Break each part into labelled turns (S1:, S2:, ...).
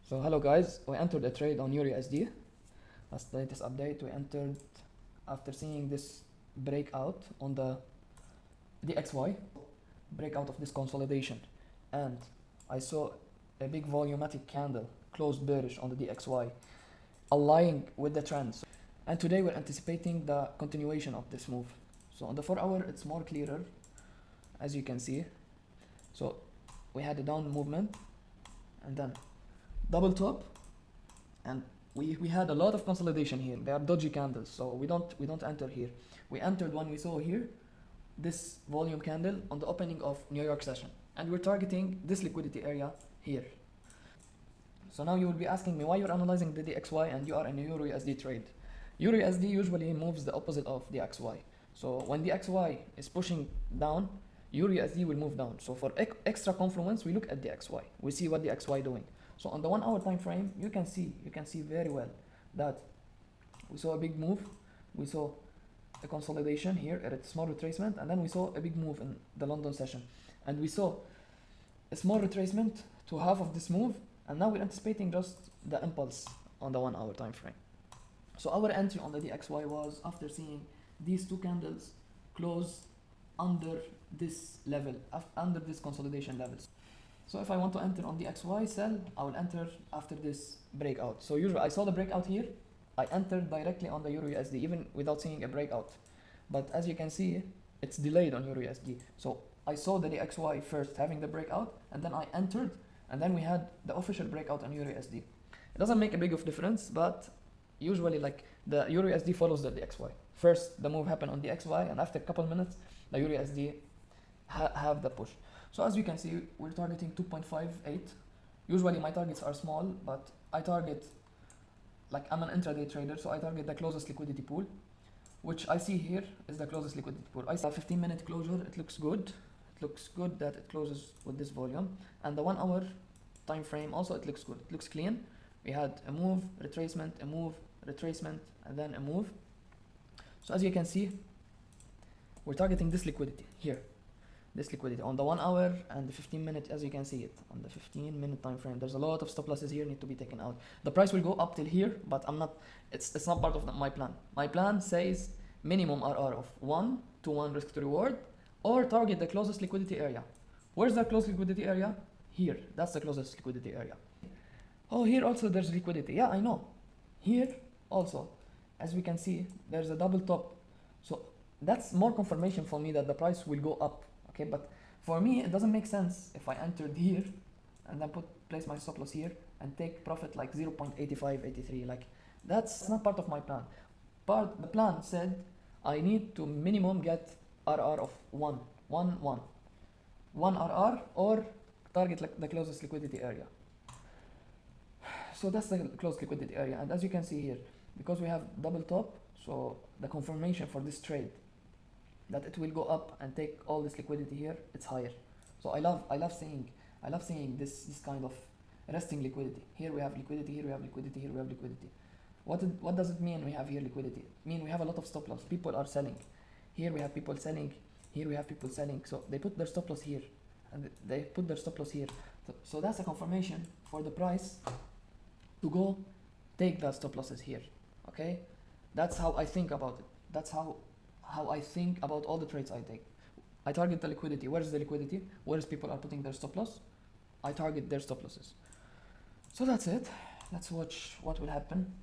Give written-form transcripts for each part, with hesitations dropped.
S1: So hello guys, we entered a trade on EURUSD. That's the latest update. We entered after seeing this breakout on the DXY, breakout of this consolidation, and I saw a big volumetric candle closed bearish on the DXY, aligning with the trends. And today we're anticipating the continuation of this move. So on the 4 hour it's more clearer, as you can see. So we had a down movement and then double top, and we had a lot of consolidation here. They are dodgy candles, so we don't enter here. We entered when we saw here this volume candle on the opening of New York session, and we're targeting this liquidity area here. So now you will be asking me why you're analyzing the DXY and you are in a EURUSD trade. EURUSD usually moves the opposite of the DXY. So when the DXY is pushing down, EURUSD will move down. So for extra confluence, we look at the DXY. We see what the DXY doing. So on the 1 hour time frame, you can see very well that we saw a big move. We saw a consolidation here at a small retracement, and then we saw a big move in the London session, and we saw a small retracement to half of this move, and now we're anticipating just the impulse on the 1 hour time frame. So our entry on the DXY was after seeing these two candles close under this level, under this consolidation levels. So if I want to enter on the XY sell, I will enter after this breakout. So usually I saw the breakout here, I entered directly on the EURUSD even without seeing a breakout. But as you can see, it's delayed on EURUSD. So I saw the DXY first having the breakout, and then I entered, and then we had the official breakout on EURUSD. It doesn't make a big of difference, but usually like the EURUSD follows the DXY. First the move happened on the DXY, and after a couple minutes the EURUSD have the push. So as you can see, we're targeting 2.58. Usually my targets are small, but I target, like I'm an intraday trader, so I target the closest liquidity pool, which I see here is the closest liquidity pool. I see a 15-minute closure. It looks good. It looks good that it closes with this volume. And the 1 hour time frame also, it looks good. It looks clean. We had a move, retracement, a move, retracement, and then a move. So as you can see, we're targeting this liquidity here. This liquidity on the 1 hour and the 15-minute, as you can see it on the 15-minute time frame. There's a lot of stop losses here need to be taken out. The price will go up till here, but it's not part of my plan. My plan says minimum RR of 1 to 1 risk to reward, or target the closest liquidity area. Where's the closest liquidity area? Here. That's the closest liquidity area. Oh, here also there's liquidity. Yeah, I know. Here also, as we can see, there's a double top. So that's more confirmation for me that the price will go up. Okay, but for me it doesn't make sense if I entered here and then place my stop loss here and take profit like 0.8583. Like that's not part of my plan. The plan said I need to minimum get RR of 1 RR, or target like the closest liquidity area. So that's the closest liquidity area, and as you can see here, because we have double top, so the confirmation for this trade that it will go up and take all this liquidity here, it's higher. So I love seeing this kind of resting liquidity. Here we have liquidity, here we have liquidity, here we have liquidity. What does it mean we have here liquidity? It means we have a lot of stop loss. People are selling. Here we have people selling, here we have people selling. So they put their stop loss here and they put their stop loss here. So that's a confirmation for the price to go take the stop losses here. Okay? That's how I think about it. That's how I think about all the trades I take. I target the liquidity. Where is the liquidity? Where is people are putting their stop loss? I target their stop losses. So that's it. Let's watch what will happen.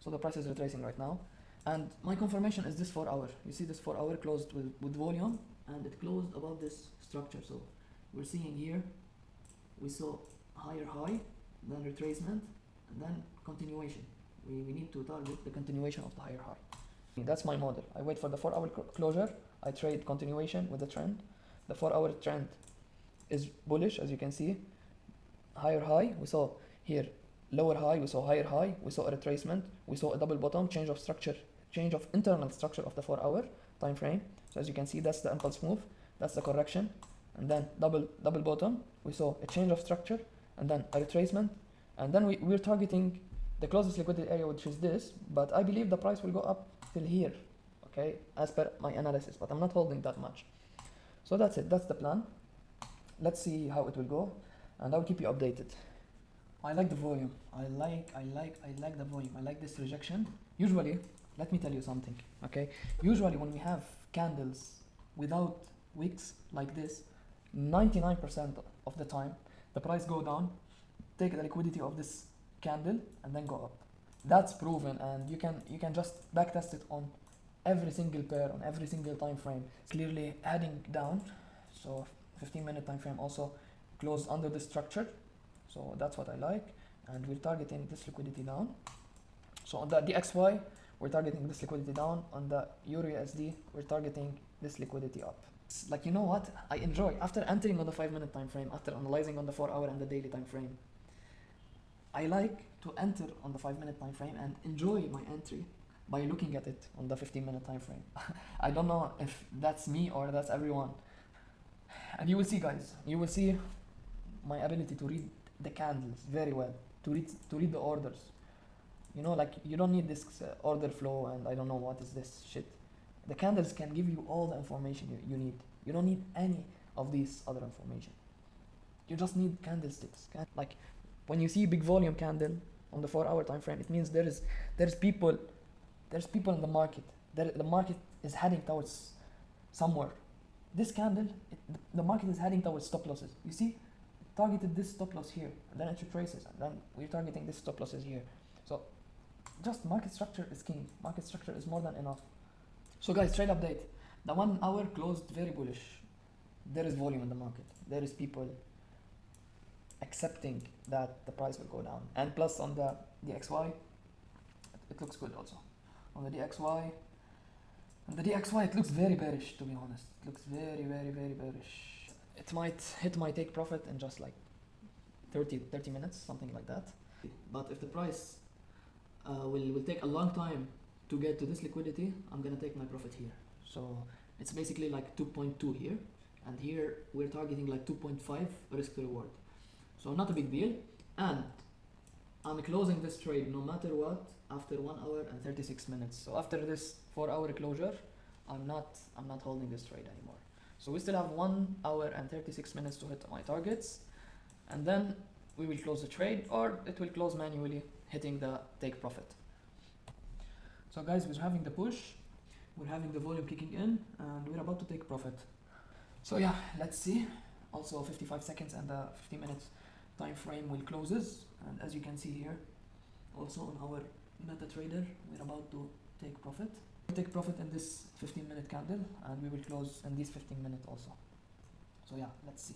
S1: So the price is retracing right now, and my confirmation is this 4 hour. You see this 4 hour closed with volume, and it closed above this structure. So we're seeing here, we saw higher high, then retracement, and then continuation. We need to target the continuation of the higher high. That's my model. I wait for the 4 hour closure. I trade continuation with the trend. The 4 hour trend is bullish, as you can see. Higher high, we saw here lower high, we saw higher high, we saw a retracement, we saw a double bottom, change of structure, change of internal structure of the 4 hour time frame. So as you can see, that's the impulse move, that's the correction, and then double bottom, we saw a change of structure, and then a retracement, and then we're targeting the closest liquidity area, which is this, but I believe the price will go up till here, okay, as per my analysis, but I'm not holding that much. So that's it, that's the plan. Let's see how it will go, and I'll keep you updated. I like the volume. I like the volume. I like this rejection. Usually, let me tell you something, okay? Usually when we have candles without wicks like this, 99% of the time, the price go down, take the liquidity of this candle and then go up. That's proven, and you can just backtest it on every single pair, on every single time frame. It's clearly heading down, so 15-minute time frame also closed under this structure, so that's what I like, and we're targeting this liquidity down. So on the DXY, we're targeting this liquidity down. On the EURUSD, we're targeting this liquidity up. It's like, you know what? I enjoy, after entering on the 5-minute time frame, after analyzing on the 4-hour and the daily time frame, I like to enter on the 5-minute time frame and enjoy my entry by looking at it on the 15-minute time frame. I don't know if that's me or that's everyone. And you will see, guys, you will see my ability to read the candles very well, to read the orders. You know, like, you don't need this order flow and I don't know what is this shit. The candles can give you all the information you need. You don't need any of these other information. You just need candlesticks. Like, when you see big volume candle on the 4-hour time frame, it means there's people in the market. The market is heading towards somewhere. This candle, the market is heading towards stop losses. You see, it targeted this stop loss here, and then it retraces, and then we're targeting this stop losses here. So just market structure is king. Market structure is more than enough. So guys, trade update. The 1 hour closed very bullish. There is volume in the market. There is people accepting that the price will go down. And plus on the DXY, it looks good also. On the DXY, it looks very bearish, to be honest. It looks very, very, very bearish. It might hit my take profit in just like 30 minutes, something like that. But if the price will take a long time to get to this liquidity, I'm gonna take my profit here. So it's basically like 2.2 here, and here we're targeting like 2.5 risk to reward. So not a big deal, and I'm closing this trade no matter what after 1 hour and 36 minutes. So after this 4-hour closure, I'm not holding this trade anymore. So we still have 1 hour and 36 minutes to hit my targets, and then we will close the trade, or it will close manually, hitting the take profit. So guys, we're having the push, we're having the volume kicking in, and we're about to take profit. So yeah, let's see. Also 55 seconds and the 50 minutes time frame will closes, and as you can see here, also on our MetaTrader, we're about to take profit. We take profit in this 15-minute candle, and we will close in these 15 minutes also. So yeah, let's see.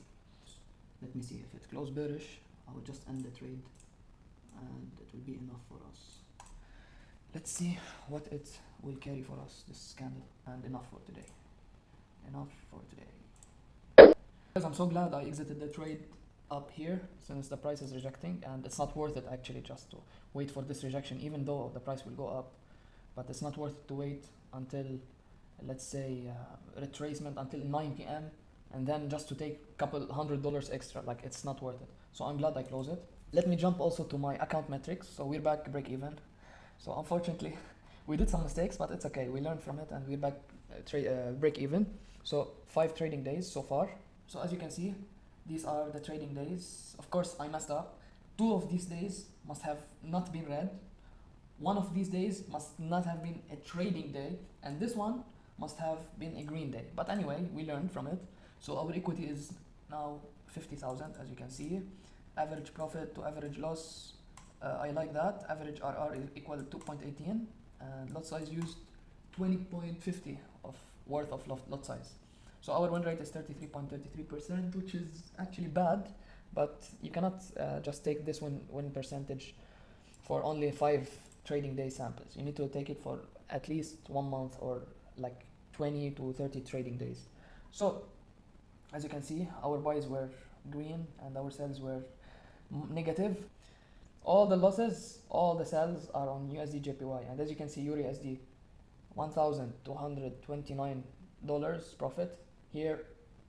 S1: Let me see if it closes bearish. I will just end the trade, and it will be enough for us. Let's see what it will carry for us, this candle, and enough for today. Enough for today. Guys, I'm so glad I exited the trade up here, since the price is rejecting, and it's not worth it actually just to wait for this rejection, even though the price will go up. But it's not worth it to wait until, let's say, retracement until 9 p.m. and then just to take a couple $100 extra. Like, it's not worth it. So I'm glad I closed it. Let me jump also to my account metrics. So we're back break even. So unfortunately, we did some mistakes, but it's okay. We learned from it, and we're back break even. So 5 trading days so far. So as you can see, these are the trading days. Of course, I messed up. 2 of these days must have not been red. 1 of these days must not have been a trading day, and this one must have been a green day. But anyway, we learned from it. So our equity is now 50,000, as you can see. Average profit to average loss, I like that. Average RR is equal to 2.18, and lot size used 20.50 of worth of lot size. So our win rate is 33.33%, which is actually bad, but you cannot just take this win percentage for only 5 trading day samples. You need to take it for at least 1 month, or like 20 to 30 trading days. So as you can see, our buys were green and our sells were negative. All the losses, all the sells are on USD JPY, and as you can see, EURUSD $1,229 profit. Here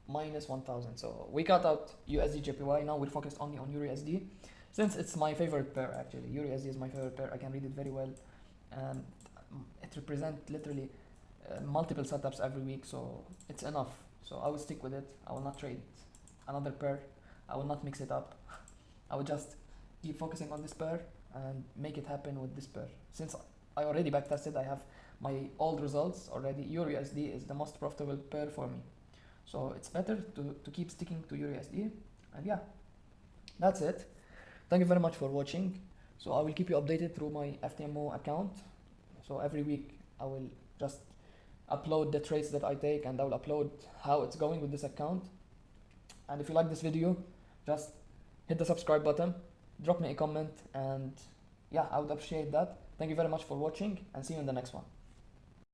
S1: minus 1,000. So we cut out USD JPY. Now we're focused only on EURUSD, since it's my favorite pair actually. EURUSD is my favorite pair. I can read it very well, and it represents literally multiple setups every week, so it's enough. So I will stick with it. I will not trade another pair. I will not mix it up. I will just keep focusing on this pair and make it happen with this pair. Since I already backtested, I have my old results already. EURUSD is the most profitable pair for me, so it's better to keep sticking to EURUSD. And yeah, that's it. Thank you very much for watching. So I will keep you updated through my FTMO account. So every week I will just upload the trades that I take, and I will upload how it's going with this account. And if you like this video, just hit the subscribe button, drop me a comment, and yeah, I would appreciate that. Thank you very much for watching, and see you in the next one.